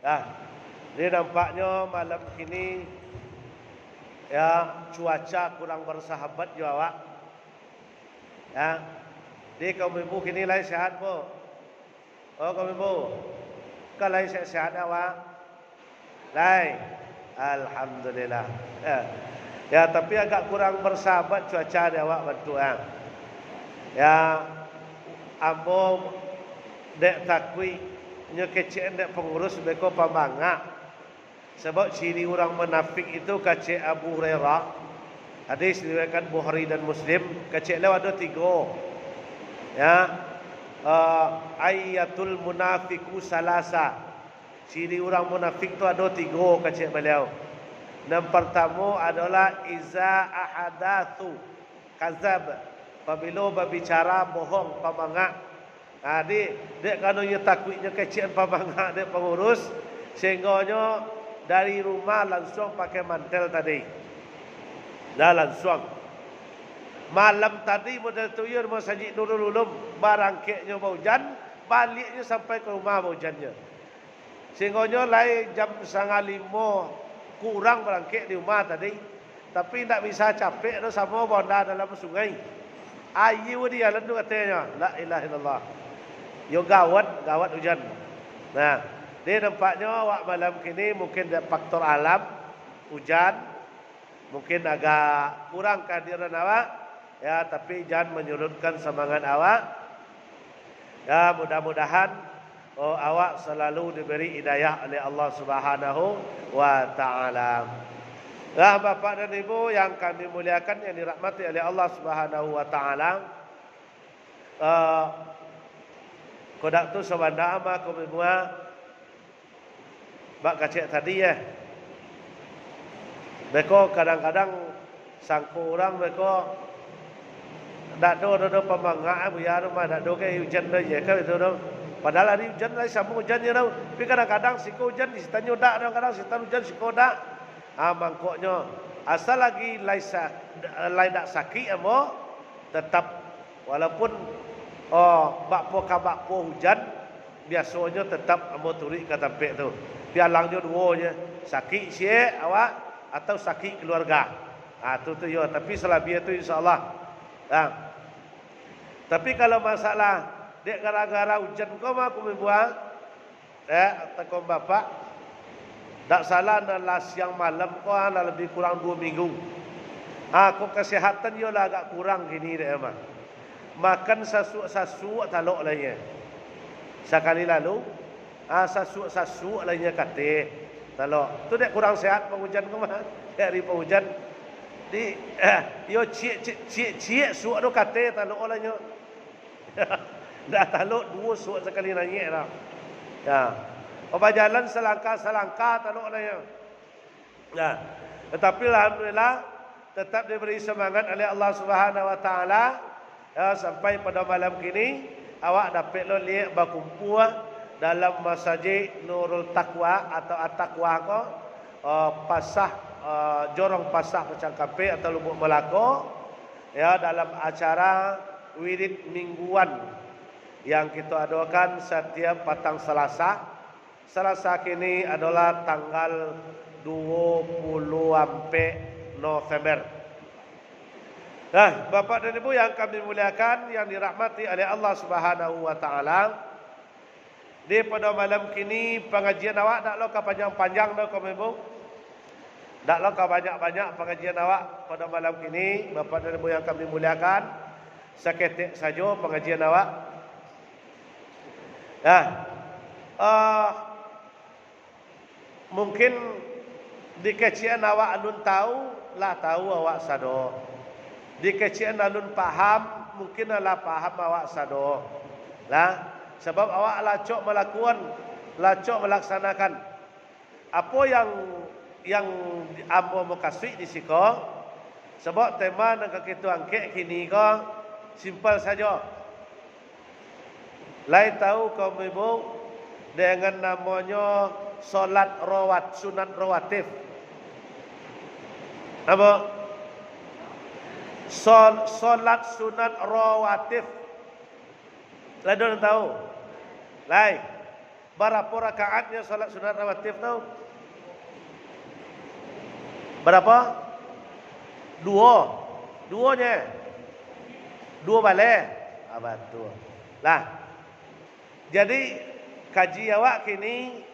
Nah, ini nampaknya malam ini ya cuaca kurang bersahabat juga awak. Ya. Di kaum ibu kini lai sehat po. Oh kaum ibu. Kalau lai sehat awak. Lai. Alhamdulillah. Ya, tapi agak kurang bersahabat cuaca di awak bantu ah. Ya, ambo dek takui nyo kecil dek pengurus beko pamanga. Sebab ciri orang munafik itu kacik Abu Hurairah. Hadis diriwayatkan Bukhari dan Muslim. Kacik lewat ada 3. Ya, ayatul munafiku salasa. Ciri orang munafik itu ada 3 kacik beliau. Yang pertama adalah iza ahadathu kazab. Apabila berbicara bohong pamanga. Dek kanonnya takutnya kecil pamanga dek pengurus sehingganya dari rumah langsung pakai mantel tadi. Dah langsung. Malam tadi model tuyur Masjid Nurul Ulum barangkeknya hujan, baliknya sampai ke rumah hujannya. Sehingganya lai jam 4:30 kurang berangkek di rumah tadi. Tapi tak bisa capek tu sama bonda dalam sungai. Ayu dia lendu katanya. La ilaha illallah. Yo gawat hujan. Nah, dia nampaknya awak malam kini mungkin ada faktor alam, hujan, mungkin agak kurang kehadiran awak, ya tapi jangan menyurutkan semangat awak. Ya mudah-mudahan awak selalu diberi hidayah oleh Allah Subhanahu wa taala. Nah, Bapak dan Ibu yang kami muliakan yang dirahmati oleh Allah Subhanahu wa taala. Kodak tu sebanda ama kumimua bak kacik tadi ya. Beko kadang-kadang sangku orang beko dak do pemangga buya rumah dak do ke hujan dah je ke itu dah. Padahal hari hujan lai sambung hujan je dah. Tapi kadang-kadang siko hujan di sitanyo dak, kadang-kadang sitan hujan siko dak. Mangkoknya asal lagi lai dak sakit amo tetap walaupun bakpo hujan biasanya tetap amo turi ke tempat tu. Pialangnya dua je. Sakit syek awak atau sakit keluarga. Tu yo. Tapi selebihnya tu insya-Allah. Tapi kalau masalah dek gara-gara hujan kau mah aku membuang tekom bapak tak salah adalah siang malam kau lebih kurang 2 minggu. Aku kesehatan yo lah agak kurang gini dek mah. Makan sasuk talok lainnya. Sekali lalu sasuk lainnya kate talok. Tu dek kurang sehat penghujan kau mah. Dari penghujan di yo cie suak do kate talok lainnya. Dah talok 2 suak sekali nanyek dah. Ya. Jalan selangkah talok lainnya. Ya. Tetapi alhamdulillah tetap diberi semangat oleh Allah Subhanahu wa taala. Ya, sampai pada malam kini awak dapat lo lihat berkumpul dalam Masjid Nurul Taqwa atau At-Taqwa ko pasah jorong pasah Kecangkape atau Lubuk Melaka ya dalam acara wirid mingguan yang kita adakan setiap petang Selasa. Selasa kini adalah tanggal 20 November. Nah, Bapak dan Ibu yang kami muliakan, yang dirahmati oleh Allah Subhanahu wa taala. Di pada malam kini pengajian awak dak lo ka panjang-panjang dah kamu Ibu. Dak lo ka banyak-banyak pengajian awak pada malam kini, Bapak dan Ibu yang kami muliakan. Seketik saja pengajian awak. Nah, mungkin di kecian awak alun tahu awak sado. Di kecian alun paham mungkin adalah paham awak sado. Lah, sebab awak lacok melaksanakan apa yang ambo mau kasih di siko. Sebab tema nak kita angkat kini ko simpel saja. Lai tahu kaum ibu dengan namanya solat sunat rawatib. Apa? Solat sunat rawatib. Lai tahu? Lai. Berapa rakaatnya salat sunat rawatib tahu? Berapa? Duanya. Dua balik. Betul. Lah. Jadi kaji awak kini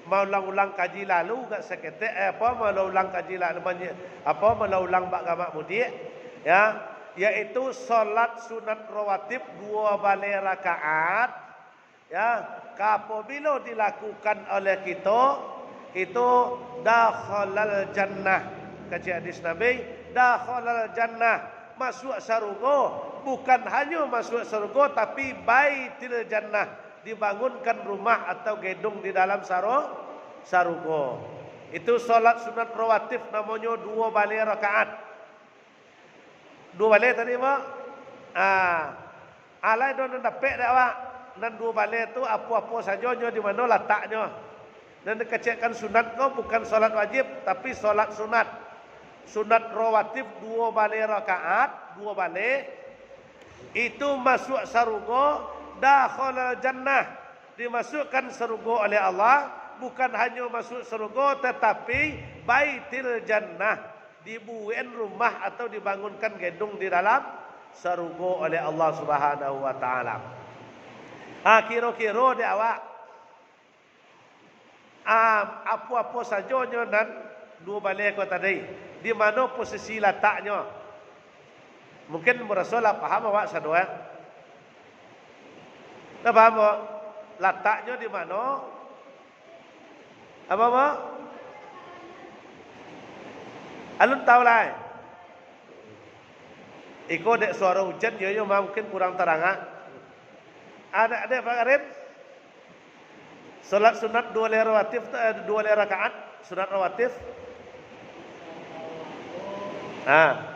mau ulang kaji lalu gak seketek mau ulang kaji lalu mau ulang bak gamak mudik ya, yaitu salat sunat rawatib 2 balik rakaat ya, apabila dilakukan oleh kita itu dakhalal jannah. Kaji hadis Nabi, dakhalal jannah, masuk surga. Bukan hanya masuk surga tapi baitil jannah, dibangunkan rumah atau gedung di dalam surga. Itu salat sunat rawatib namanya 2 balik rakaat. 2 balik tadi mak. Alai don dapat dak awak. Dan 2 balik tu apa-apa saja di mana letaknya. Dan dikecekkan sunat kau bukan salat wajib tapi salat sunat. Sunat rawatib 2 balik rakaat, 2 balik itu masuk surga, dakhalal jannah, dimasukkan surga oleh Allah. Bukan hanya masuk surga tetapi baitil jannah, dibuat rumah atau dibangunkan gedung di dalam surga oleh Allah Subhanahu wa taala. Kira-kira dia awak apa-apa saja dan 2 balik kau tadi, di mana posisi letaknya? Mungkin merasalah paham awak sadua. Tak paham awak? Letaknya di mana? Apa? Alun tahu lah. Iko dek suara hujan, yo mungkin kurang terang. Ada Pak Arif? Salat sunat 2 rawatib, 2 rakaat sunat rawatib. Nah.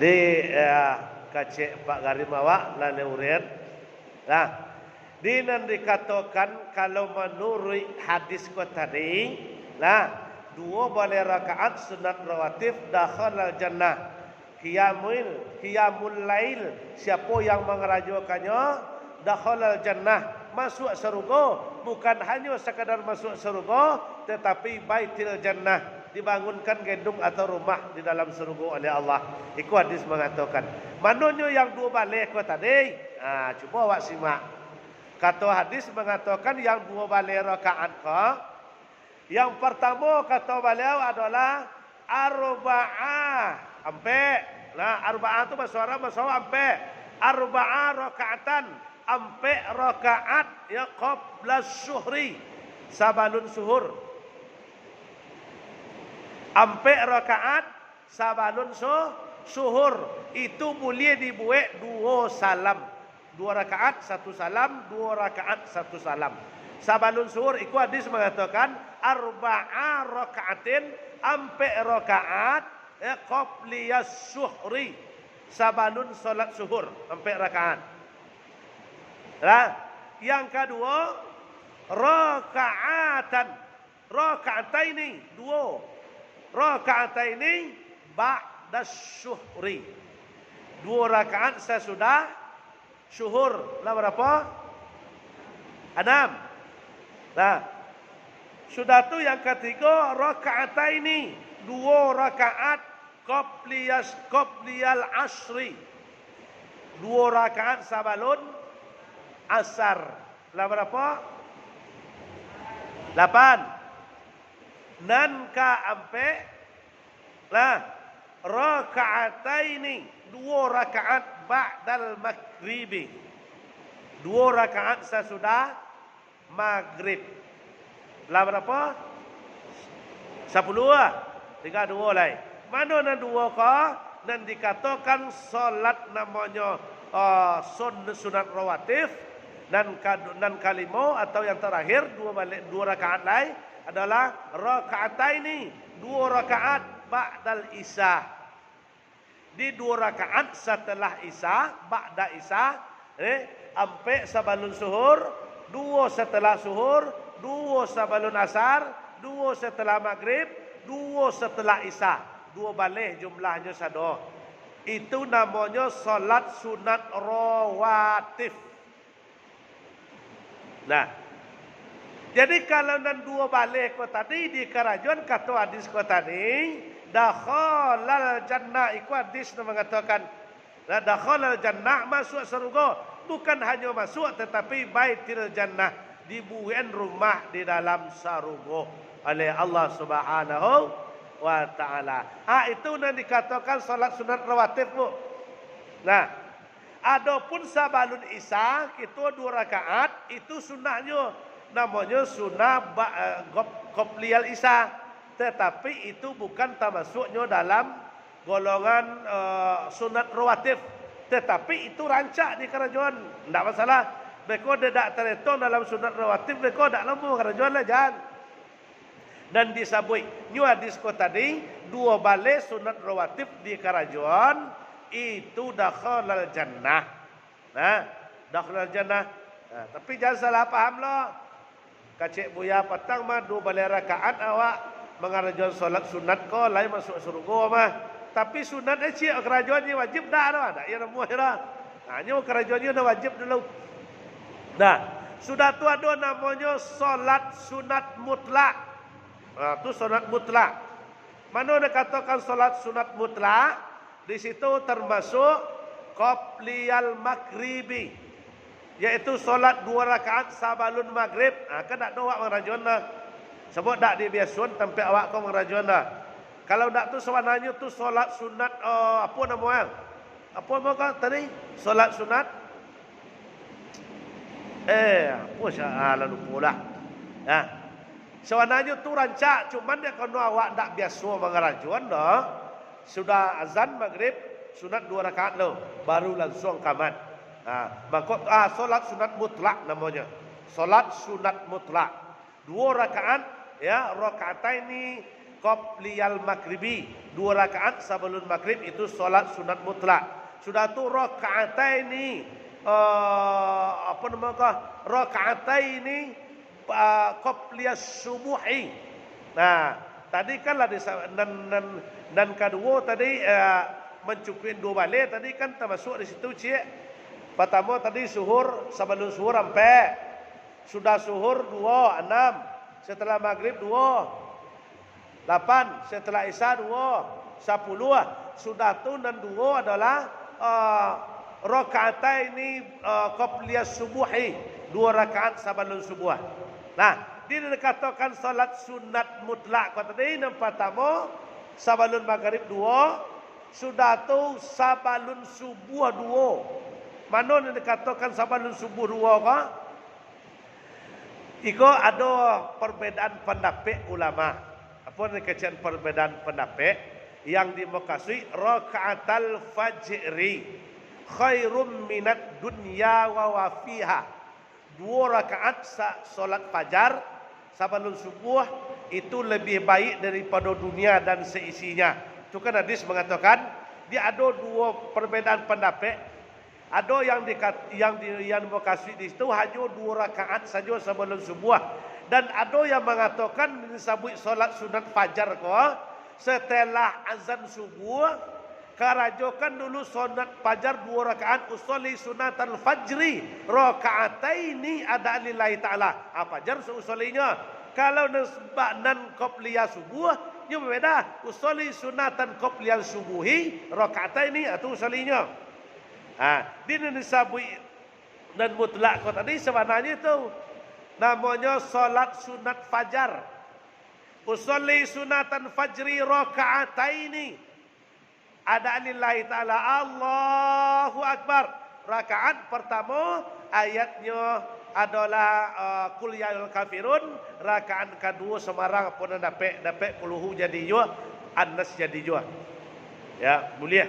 Di kacek Pak Garim awak lane urut. Nah, dinan dikatakan kalau menurut hadis ko tadi, lah 2 balik rakaat sunat rawatib dakhalal jannah. Qiyamul lail, siapa yang mengerajakannya dakhalal jannah, masuk surga. Bukan hanya sekadar masuk surga tetapi baitil jannah, dibangunkan gedung atau rumah di dalam surga oleh Allah. Iku hadis mengatakan. Mananya yang 2 balik ko tadi? Cuba awak simak. Kata hadis mengatakan yang 2 balik rakaat ko. Yang pertama kata beliau adalah arba'ah. Ampe. Nah, arba'ah itu bahasa Arab, bahasa ampe. Arba'ah rakaatan. Ampe rakaat ya qabla syuhri. Sabalun suhur. Ampe rakaat sabalun suhur. Itu boleh dibuat 2 salam. 2 rakaat 1 salam, 2 rakaat 1 salam. Sabalun suhur iku hadis mengatakan arba'a rakaatin, ampe rakaat qabliyas syuhri. Sabalun salat suhur, ampe rakaat. Nah, yang kedua rakaataini 2 rakaataini ba'da syuhri. 2 rakaat sesudah syuhur. Lah berapa? 6. Nah, sudah tu yang ketiga rakaataini 2 rakaat qabliyal asri. 2 rakaat sabalun asar. Lah berapa? 8. Nan ka ampe lah rakaataini 2 rakaat ba'dal maghribi. 2 rakaat sesudah maghrib. Lah berapa? 10 lah. 32 lah. Mana nan 2 ka? Dan dikatakan solat namanya sunat rawatib. Dan kalimo atau yang terakhir 2 rakaat lain adalah rakaataini 2 rakaat ba'dal isya. di 2 rakaat setelah Isya, ba'da Isya, ampe sabalun suhur, 2 setelah suhur, 2 sabalun asar, 2 setelah maghrib, 2 setelah Isya. 2 balik jumlahnya sado. Itu namanya salat sunat rawatib. Nah, jadi kalau nan 2 balik ko tadi di kerajuan kata hadis ko tadi, dakhalal jannah, iku hadis yang mengatakan dakhalal jannah, masuk surga. Bukan hanya masuk tetapi baitil jannah, dibuat rumah di dalam surga oleh Allah Subhanahu wa taala. Itu yang dikatakan salat sunat rawatib, Bu. Nah, adapun sabalun Isya itu 2 rakaat, itu sunnahnya namanya sunnah qobliyal Isya, tetapi itu bukan termasuknya dalam golongan sunat rawatib, tetapi itu rancak di kerajaan, tidak masalah. Mereka tidak terhitung dalam sunat rawatib, mereka tidak lembu kerajaan lah, jangan. Dan disabui nyu hadis ko tadi 2 balik sunat rawatib di kerajaan itu dakhalal jannah. Nah, dakhalal jannah. Nah, tapi jangan salah paham loh. Kacik buya petang mah 2 balik rakaat awak mengarajuan solat sunat ko lain masuk surga mah. Tapi sunat cik kerajaan ni wajib dah dah. Tak ya nemu dah. Hanya kerajaan ni dah wajib dulu. Nah, sudah tu ada namanya solat sunat mutlak. Itu sunat mutlak. Mana dikatakan solat sunat mutlak? Di situ termasuk qobliyal maghribi, yaitu solat 2 rakaat sabalun maghrib. Kan tak ada awak merajuan dah. Sebab tak dibiasun tempat awak kau merajuan dah. Kalau tak tu sebenarnya tu solat sunat apa namanya? Apa nama tadi? Solat sunat apa salah lupa lah. Nah, sebenarnya tu rancak, cuman dia kalau awak tak biasa mengarajuan dah, sudah azan maghrib sunat 2 rakaat lo, baru langsung kamat. Maka solat sunat mutlak namanya. Solat sunat mutlak 2 rakaat, ya, rakaataini qobliyal maghribi, 2 rakaat sebelum maghrib itu solat sunat mutlak. Sudah tu rakaataini apa namanya? Rakaataini qobliyas subuhi. Nah, tadi kan lah dan kedua tadi mencukupi 2 balik tadi kan termasuk di situ, cik. Pertama tadi suhur, sebelum suhur sampai sudah suhur 2 6, setelah maghrib 2 8, setelah Isya 2 10. Sudah tu dan 2 adalah rakaataini qobliyas subuhi, 2 rakaat sebelum subuh. Nah, dia dikatakan salat sunat mutlak. Kata tadi yang pertama sabalun maghrib 2, sudah tu sabalun subuh 2. Mana yang dikatakan sabalun subuh 2 ka? Iko ada perbedaan pendapat ulama. Apa yang dikatakan perbedaan pendapat? Yang dimakasui rakaatal fajri khairum minat dunya wa wafiha. 2 rakaat solat fajar sebelum subuh itu lebih baik daripada dunia dan seisinya. Itu kan hadis mengatakan dia ada 2 perbedaan pendapat. Ada yang berkasih di situ hanya 2 rakaat saja sebelum subuh, dan ada yang mengatakan disebut solat sunat fajar ko setelah azan subuh. Karajokan dulu sunat fajar 2 rakaat, usolli sunatan fajri rakaataini ada lillahi ta'ala. Fajar seusollinya. Kalau nan qobliyah subuh, nya berbeda. Usolli sunatan qobliyah subuhi rakaataini atau usollinya. Dia disebut dan mutlak kau tadi sebenarnya itu namanya salat sunat fajar. Usolli sunatan fajri rakaataini ada lillahi ta'ala, Allahu Akbar. Rakaat pertama ayatnya adalah qul ya ayyuhal kafirun. Rakaat kedua semarang pun dapat quluhu jadi jua, An-Nas jadi jua. Ya, mulia.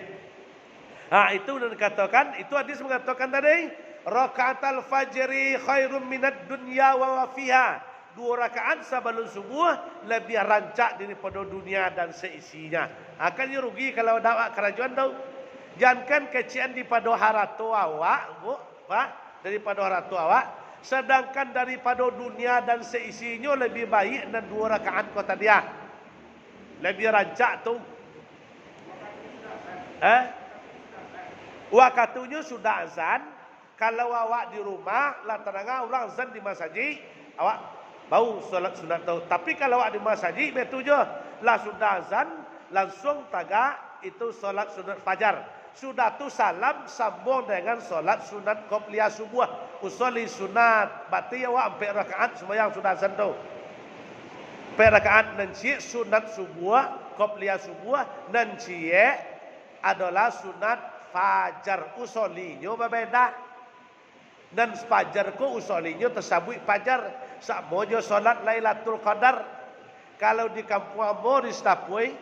Itu dan dikatakan, itu hadis mengatakan tadi rakaatal fajri khairum minad dunya wa wafiha. 2 rakaat sebelum subuh lebih rancak daripada dunia dan seisinya. Akannya rugi kalau dakwah kerajaan tahu. Jangan kecian daripada haratu awak, bu, pak, daripada haratu awak. Sedangkan daripada dunia dan seisinya lebih baik dan 2 rakaat kota dia. Lebih rancak tu. Waktunya sudah azan. Kalau awak di rumah, lah tenang orang azan di masjid, awak bau solat sunat tu. Tapi kalau awak di masjid, betul je. Lah sudah azan, langsung tagak itu solat sunat fajar. Sudah tu salam sambung dengan solat sunat qobliyah subuh. Usolli sunat, berarti awak 4 rakaat sembahyang sudah azan tu. 4 rakaat nanti sunat subuh, qobliyah subuh, nanti adalah sunat fajar. Usollinya berbeda. Dan fajar ko usollinya tersabut fajar. Sakmojo solat Lailatul Qadar. Kalau di kampung Amor di Stapui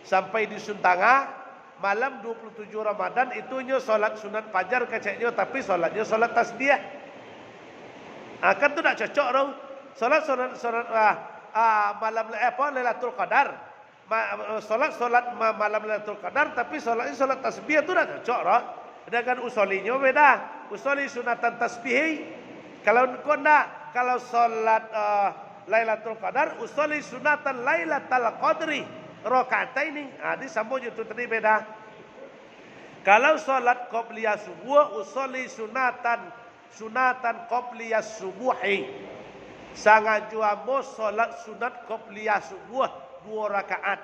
sampai di Suntanga malam 27 Ramadan itunya solat sunat fajar keceknya, tapi solatnya solat tasbih. Kan tu tak cocok tau. Solat malam Lailatul Qadar. Solat malam Lailatul Qadar, tapi solatnya solat tasbih tu tak cocok tau. Dengan usollinya beda. Usolli sunatan tasbih. Kalau kau nak, kalau solat Lailatul Qadar, usolli sunatan Lailatul Qadri rakaataini. Di sambung itu tadi beda. Kalau solat qobliyah subuh, usolli sunatan qobliyah subuhi. Sangat juamo solat sunat qobliyah subuh 2 rakaat.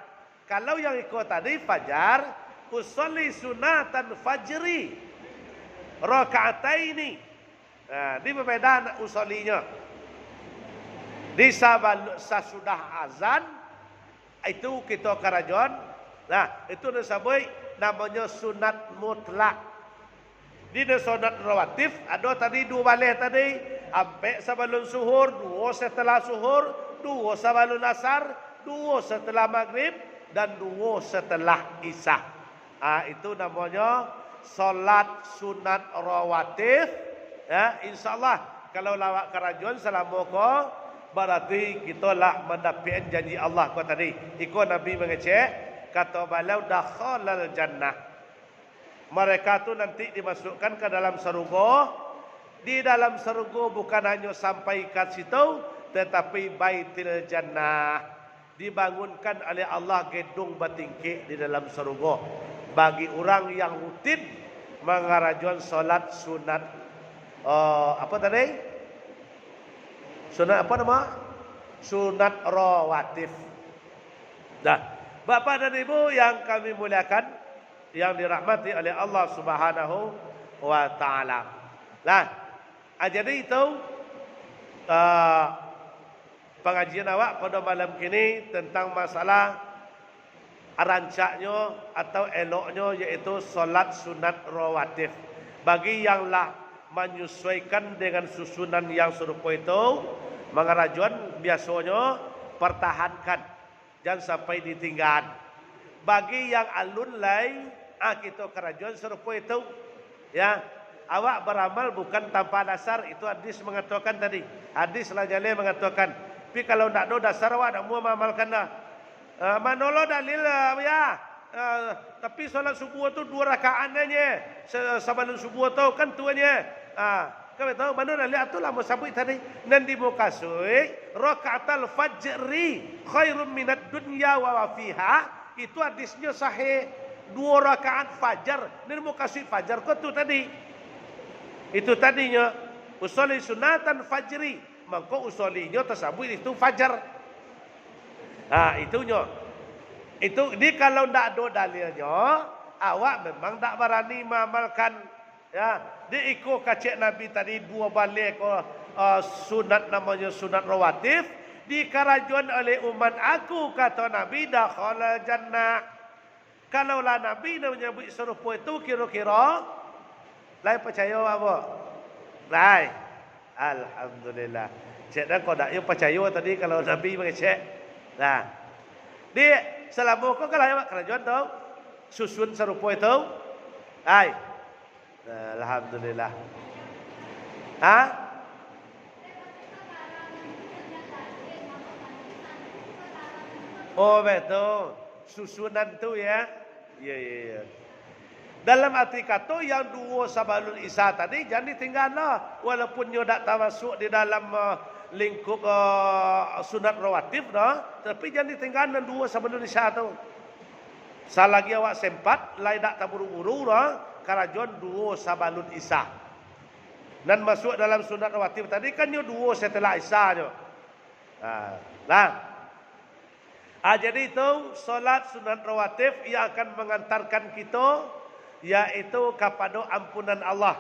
Kalau yang ikut tadi fajar, usolli sunatan fajri rakaataini. Ini berbeda usollinya. Di sesudah azan itu kita karajon. Nah, itu disebut namanya sunat mutlak. Di sunat rawatib ada tadi 2 balik tadi, sampai sebelum suhur, 2 setelah suhur, 2 sebelum asar, 2 setelah maghrib dan 2 setelah isya. Itu namanya solat sunat rawatib. Ya, insyaallah kalau lawak kerajuan selama ko berarti kita lah mendapat janji Allah ko tadi. Iko Nabi mengecek kata balau dakhalal jannah. Mereka tu nanti dimasukkan ke dalam surga. Di dalam surga bukan hanya sampai ke situ, tetapi baitil jannah. Dibangunkan oleh Allah gedung bertingkih di dalam surga bagi orang yang rutin mengarajuan solat sunat. Apa tadi? Sunat apa nama? Sunat rawatib. Nah, Bapak dan Ibu yang kami muliakan, yang dirahmati oleh Allah Subhanahu wa taala. Nah, jadi itu pengajian awak pada malam kini tentang masalah rancaknya atau eloknya, yaitu solat sunat rawatib. Bagi yang lah menyesuaikan dengan susunan yang serupa itu, mengarajuan biasanya pertahankan, jangan sampai ditinggal. Bagi yang alun lain, kita kerajuan serupa itu, ya, awak beramal bukan tanpa dasar. Itu hadis mengatakan tadi. Hadis lah jaleh mengatakan. Tapi kalau tak ada dasar, awak tak mau mengamalkan dah. Manolo dalil ya. Tapi solat subuh tu 2 rakaat aja. Sebelum subuh tu kan tuanya. Kau tahu mana dalil tu lah musabut tadi. Nan di mukasui rakaatul fajri khairum minad dunya wa fiha. Itu hadisnya sahih. 2 rakaat fajar. Nan mukasui fajar kau tu tadi. Itu tadinya usolli sunatan fajri. Maka usollinya tersebut itu fajar. Itunya. Itu di kalau ndak ada dalilnya, awak memang tak berani mengamalkan. Ya, diikut kacik Nabi tadi 2 balik sunat namanya sunat rawatib dikarajuan oleh umat aku, kata Nabi dakhala jannah. Kalaulah Nabi nak menyebut serupa itu, kira-kira lain percaya apa? Lain. Alhamdulillah. Cik dah kau tak percaya tadi kalau Nabi mengecek. Nah, dia selama kau kalau awak kerajuan tahu susun serupa itu, alhamdulillah. Oh betul, susunan tu ya. Ya. Dalam arti kata yang dua sabalul isya tadi jangan ditinggal lah. Walaupun nyo tak termasuk di dalam lingkup sunat rawatib dah, tapi jangan ditinggal dan dua sabalul isya tu. Selagi awak sempat, lai tak terburu-buru dah, karajon dua sabalul isya. Dan masuk dalam sunat rawatib tadi kan nyo dua setelah isya nyo. Jadi itu solat sunat rawatib yang akan mengantarkan kita yaitu kepada ampunan Allah,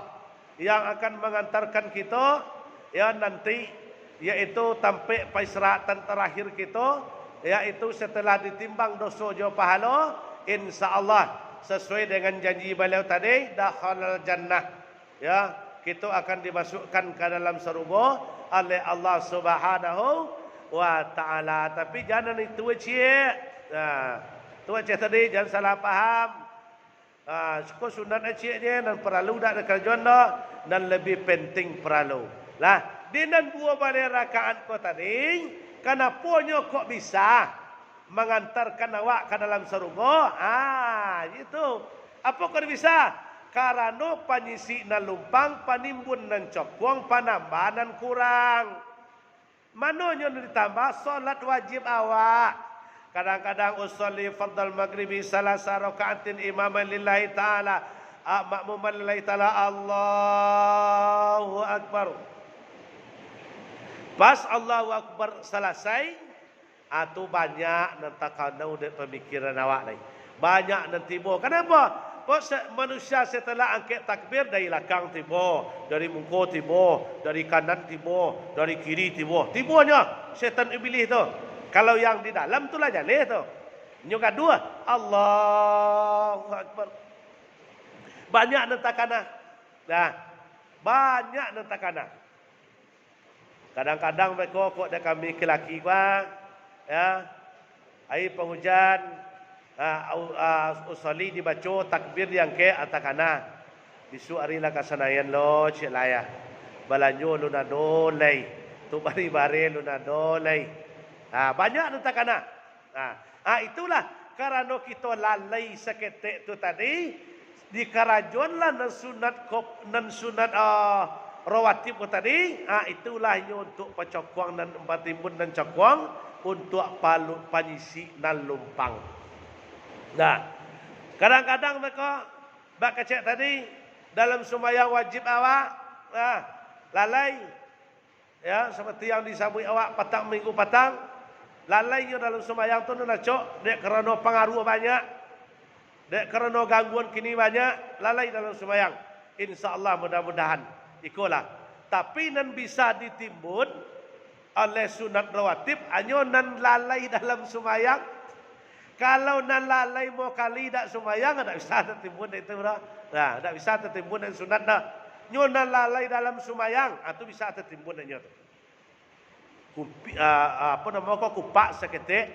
yang akan mengantarkan kita ya nanti yaitu sampai perseratan terakhir kita, yaitu setelah ditimbang dosa jo pahala, insyaallah sesuai dengan janji beliau tadi, dakhalal jannah, ya kita akan dimasukkan ke dalam surga oleh Allah Subhanahu wa taala. Tapi jangan itu cik. Tu cik tadi jangan salah faham. Suka sunat aciknya dan perlu dak kerjaan dah dan lebih penting perlu. Lah, di nan dua balik rakaat ko tadi, kenapa nyo kok bisa mengantarkan awak ke dalam surga? Itu. Apa kau bisa? Karena panyisi nan lumpang, panimbun nan cokong, panambah nan kurang. Mana nyo ditambah solat wajib awak. Kadang-kadang usolli fardal maghribi salasa rakaatin imaman lillahi ta'ala, makmuman lillahi ta'ala, Allahu Akbar. Pas Allahu Akbar selesai, itu banyak nanti kau dek pemikiran awak ni. Banyak nanti tiba. Kenapa? Manusia setelah angkat takbir dari belakang tiba, dari muka tiba, dari kanan tiba, dari kiri tiba. Tibanya setan iblis tu. Kalau yang di dalam tu lah jalih tu. Nyoka dua. Allahu Akbar. Banyak nentakana. Nah, banyak nentakana. Kadang-kadang mereka kok dah kami kelaki gua, ya. Air penghujan, usali dibaca takbir yang ke atakana. Bisu arilah kasanayan lo cik layah. Balanyo luna dolai. Tu bari-bari luna dolai. Banyak nentakana. Itulah karena kita lalai seketik tu tadi di karajon lah nan sunat rawatib tadi. Itulah untuk pecokong dan patimbun dan cokong untuk palut panyisi dan lumpang. Nah, kadang-kadang mereka bak kecek tadi dalam sembahyang wajib awak lalai, ya seperti yang disabui awak petang minggu petang. Lalainya dalam sembahyang tu nak cok, dek kerana pengaruh banyak, dek kerana gangguan kini banyak, lalai dalam sembahyang. InsyaAllah mudah-mudahan ikolah. Tapi nan bisa ditimbun oleh sunat rawatib, hanya nan lalai dalam sembahyang. Kalau nan lalai mau kali tak sembahyang, tak bisa tertimbun itu dah. Tak bisa tertimbun dan sunat dah. Nyo nan lalai dalam sembahyang, itu bisa tertimbun dan nyo. Kupak seketik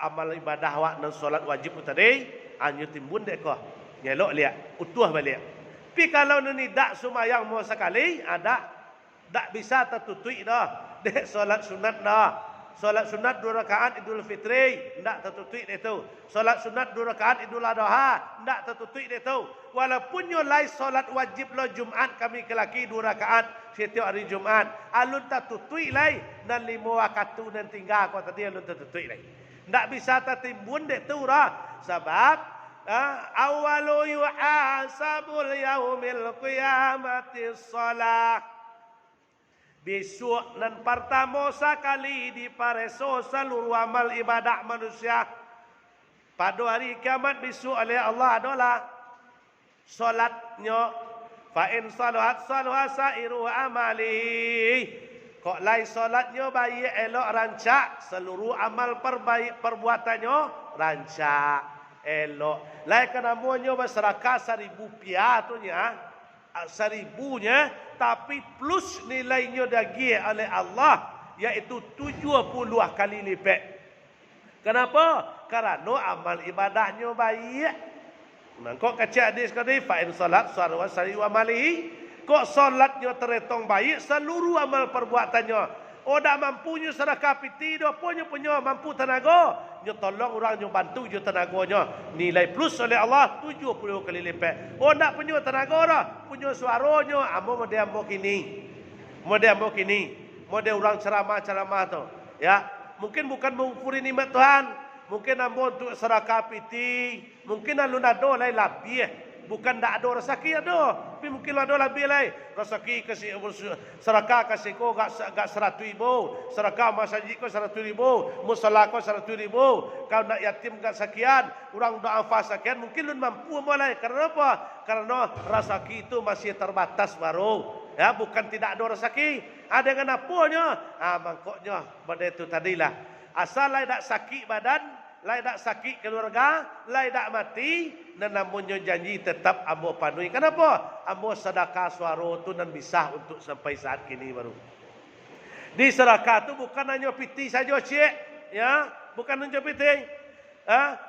amal ibadah awak dan solat wajib tadi anyu timbun dek ko nyelok lihat utuh balik. Tapi kalau ni dak sembahyang mau sekali dak bisa tertutui dah dek solat sunat dah. Solat sunat 2 rakaat Idul Fitri ndak tertutui dek tu. Solat sunat 2 rakaat Idul Adha ndak tertutui dek tu. Walaupun yo lai solat wajib lo Jumaat kami kelaki 2 rakaat setiap hari Jumaat. Alun tak tutui lai dan 5 waktu dan tinggal kau tadi alun tak tutui lai. Ndak bisa tertimbun dek tu dah. Sebab awalu yuhasabul yaumil qiyamati shalah. Besok dan pertama sekali dipareso seluruh amal ibadah manusia. Pada hari kiamat besok oleh Allah adalah solatnya. Fa in salahat salaha sairu amali. Kok lai solatnya baik elok rancak, seluruh amal perbuatannya rancak elok. Lai kenamonyo masyarakat 1,000 rupiah tu nya. 1,000-nya tapi plus nilainya dagi oleh Allah yaitu 70 kali lipat. Kenapa? Karena amal ibadahnya baik. Kok kecil hadis tadi fa in salat sarwa sari wa malihi. Kok salatnya terhitung baik seluruh amal perbuatannya Oh dak mampunya sedekah piti do punya mampu tenaga, nyo tolong orang nyo bantu jo tenaganya. Nilai plus oleh Allah 70 kali lipat. Oh dak punya tenaga dah, punya suaranya amo model kini. Model orang ceramah tu. Ya, mungkin bukan mengumpuli nikmat Tuhan, mungkin amo untuk sedekah piti, mungkin alun ado lain lebih. Bukan tak ada rezeki ada, tapi mungkin ada lebih lain. Rezeki kasih sedekah kasih ko gak 100,000, sedekah masjid ko 100,000, musala ko 100,000. Kau nak yatim gak sekian, orang dak anfas sekian, mungkin lu mampu mulai. Karena apa? Karena rezeki itu masih terbatas baru. Ya, bukan tidak ada rezeki. Ada dengan apanya? Mangkoknya pada itu tadilah. Asal lain tak sakit badan, lain tak sakit keluarga, lain tak mati, dan namunnya janji tetap ambo panui. Kenapa? Ambo sedekah suara tu dan bisa untuk sampai saat kini baru. Di sedekah tu bukan hanya piti saja cik, ya, bukan hanya piti.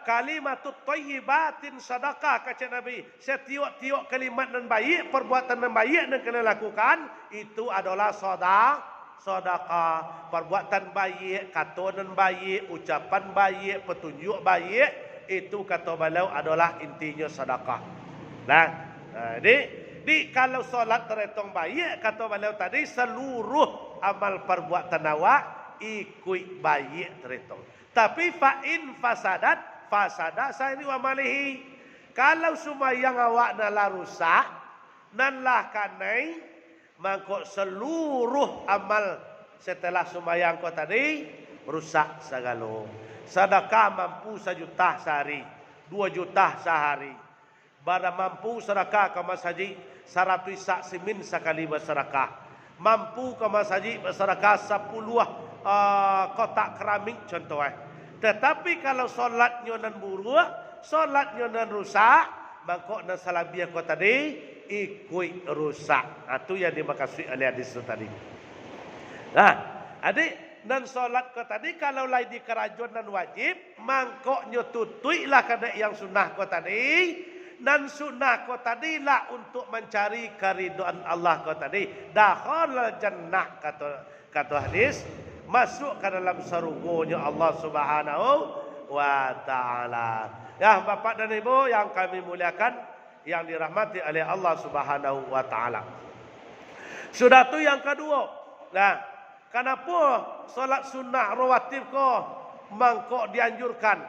Kalimatut thayyibatin sedekah kata Nabi. Setiap kalimat dan baik, perbuatan dan baik yang kalian lakukan itu adalah sedekah. Perbuatan baik, kata dan baik, ucapan baik, petunjuk baik, itu kata beliau adalah intinya sedekah. Nah, di kalau solat terhitung baik, kata beliau tadi seluruh amal perbuatan awak ikut baik terhitung. Tapi fa'in fasada sa'iri wa malihi. Kalau sembahyang awak nalah rusak, nalah kanai, maka seluruh amal setelah sembahyang kau tadi rusak segala. Sedekah mampu 1 juta sehari, 2 juta sehari. Bara mampu sedekah ke masjid 100 sak simin sekali bersedekah. Mampu ke masjid bersedekah 10 kotak keramik contohnya. Tetapi kalau solatnya nan buruk, solatnya nan rusak, maka nan salabiah kau tadi ikut rusak. Itu yang dimaksud oleh hadis itu tadi. Nah, adik nan solat kau tadi kalau lain di kerajaan nan wajib, mangkoknya tutuilah kada yang sunnah kau tadi. Dan sunnah kau tadi lah untuk mencari keridhaan Allah kau tadi. Dakhalal jannah kata hadis. Masuk ke dalam surganya Allah Subhanahu wa taala. Ya Bapak dan Ibu yang kami muliakan, yang dirahmati oleh Allah Subhanahu wa taala. Sudah tu yang kedua. Nah, kenapa solat sunnah rawatib ko mangkok dianjurkan?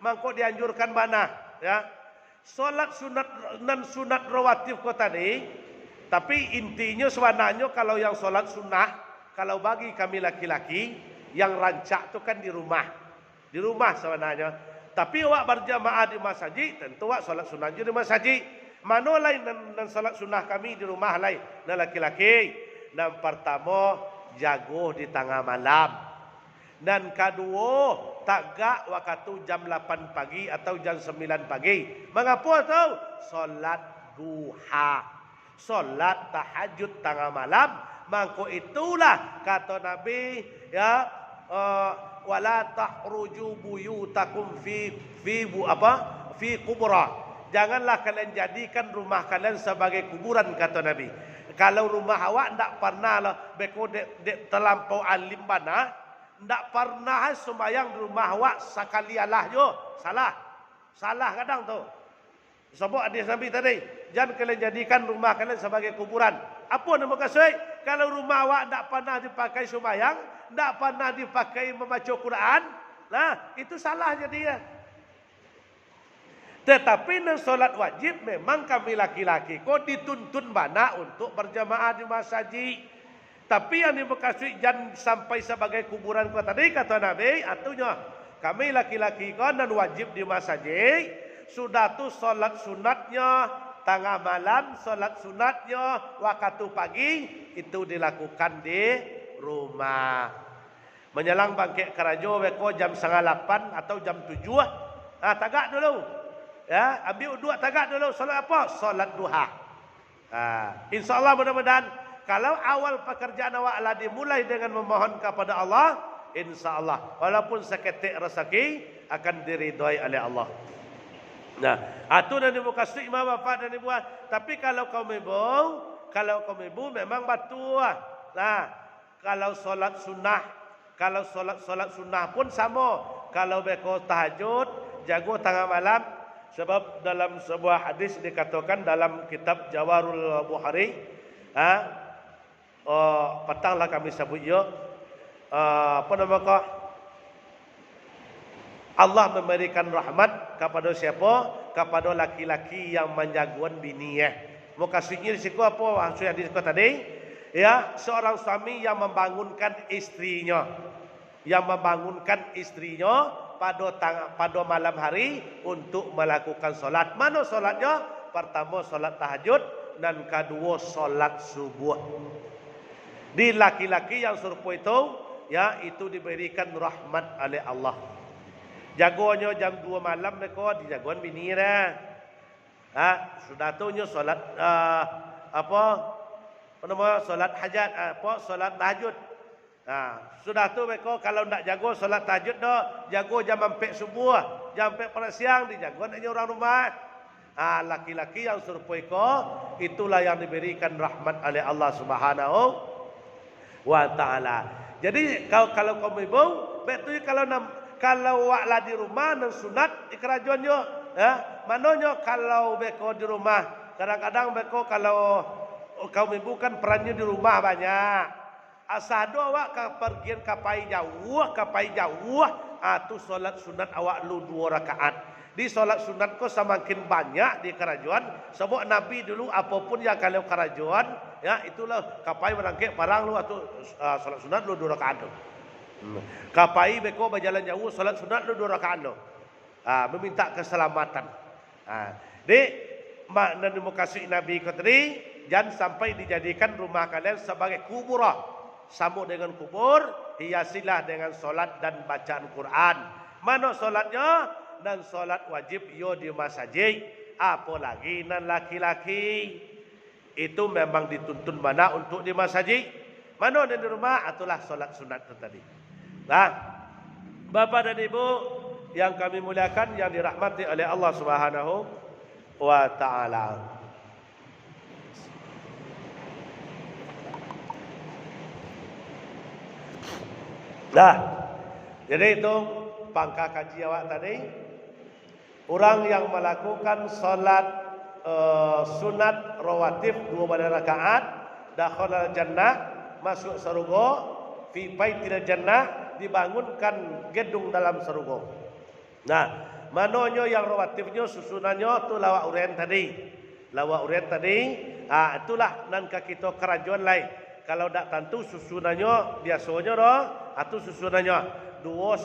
Mangkok dianjurkan mana? Ya. Solat sunat dan sunat rawatib ko tadi, tapi intinya sebenarnya kalau yang solat sunnah, kalau bagi kami laki-laki yang rancak tu kan di rumah sebenarnya. Tapi awak berjamaah di masjid, tentu awak solat sunnah di masjid. Mana lain dan solat sunnah kami di rumah lain dan laki-laki. Dan pertama jago di tengah malam. Dan kedua tagak waktu jam 8 pagi atau jam 9 pagi. Mengapa tu? Solat duha, solat tahajud tengah malam. Mangko itulah kata Nabi, ya, wala tahruju buyutakum fi kubra. Janganlah kalian jadikan rumah kalian sebagai kuburan kata Nabi. Kalau rumah awak ndak pernah lah beko dek terlampau alim bana, ndak pernah sembahyang di rumah awak sekali Allah yo. Salah kadang tu. Sebab hadis Nabi tadi, jangan kalian jadikan rumah kalian sebagai kuburan. Apa nama kasih? Kalau rumah awak tidak pernah dipakai sembahyang, tidak pernah dipakai membaca Quran, nah itu salahnya dia. Tetapi dalam solat wajib memang kami laki-laki kok dituntun banyak untuk berjamaah di masjid. Tapi yang dimaksud jangan sampai sebagai kuburan kau tadi kata Nabi, artinya kami laki-laki kau dan wajib di masjid. Sudah tu solat sunatnya tengah malam, solat sunatnya waktu pagi itu dilakukan di rumah. Menjelang bangkit kerajo beko jam 7:30 atau jam 7. Tagak dulu. Ya, ambil dua tagak dulu. Solat apa? Solat duha. InsyaAllah mudah-mudahan kalau awal pekerjaan awak adalah dimulai dengan memohon kepada Allah, InsyaAllah walaupun seketik rezeki akan diridhoi oleh Allah. Nah, itu dan ibu kasih imam bapak dan ibu. Tapi kalau kaum ibu memang batu. Nah, Kalau solat sunnah, kalau solat sunnah pun sama. Kalau beko tahajud, jago tengah malam. Sebab dalam sebuah hadis dikatakan dalam kitab Jawarul Bukhari, petanglah kami sebut ya, apa nama Allah memberikan rahmat kepada siapa? Kepada laki-laki yang menjagoan bininya. Muka sunnah risiko apa? Maksud hadis tadi. Ya, seorang suami yang membangunkan istrinya, pada malam hari untuk melakukan solat. Mana solatnya? Pertama solat tahajud dan kedua solat subuh. Di laki-laki yang serupa itu, ya itu diberikan rahmat oleh Allah. Jagonya jam 2 malam mereka dijagoan bini dah. Sudah tuhnya solat solat hajat, solat tahajud. Sudah tu mereka kalau nak jago solat tahajud dah, jago jam 4 subuh, jam 4 pada siang dijago hanya orang rumah. Laki-laki yang serupa itulah yang diberikan rahmat oleh Allah Subhanahu wa taala. Jadi kalau kaum ibu, betul kalau waklah di rumah dan sunat di kerajaannya, mananya kalau beko di rumah, kadang-kadang beko kalau kaum ibu kan perannya di rumah banyak. Asal awak pergian kapai jauh, tu solat sunat awak lu 2 rakaat. Di solat sunat ko semakin banyak di kerajaan. Sebab Nabi dulu apapun yang kalau kerajaan, ya itulah kapai merangkik parang lu atau solat sunat lu 2 rakaat. Kapai beko berjalan jauh solat sunat lu 2 rakaat. Meminta keselamatan. Di makna demokrasi Nabi tadi, jangan sampai dijadikan rumah kalian sebagai kuburan. Sama dengan kubur, hiasilah dengan solat dan bacaan Quran. Mana solatnya? Dan solat wajib yo di masjid. Apalagi nan laki-laki itu memang dituntun mana untuk di masjid. Mana di rumah? Itulah solat sunat itu tadi. Bapak dan Ibu yang kami muliakan, yang dirahmati oleh Allah Subhanahu wa taala. Jadi itu pangka kaji awak tadi. Orang yang melakukan salat sunat rawatib 2 rakaat, dakhala jannah, masuk surga, fi baitil jannah, dibangunkan gedung dalam surga. Mananya yang rawatibnya susunannya tu lawak urian tadi. Itulah nan kita kerajaan lain. Kalau tak tentu susunannya biasanya atau susunannya 2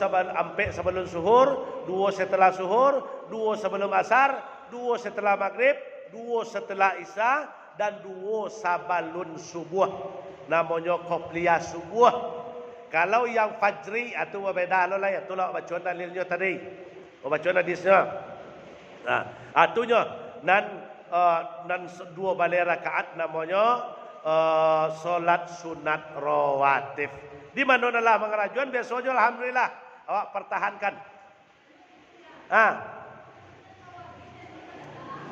sebelum suhur, 2 setelah suhur, 2 sebelum asar, 2 setelah maghrib, 2 setelah isya, dan 2 sebelum subuh. Namanya qobliyah subuh. Kalau yang fajri atau beda lah ya, itulah bacaan dalilnya tadi. Bacaan hadisnya. Atunya nan 2 rakaat namanya solat sunat rawatib. Di mana lah mengerajuan biasanya alhamdulillah awak pertahankan.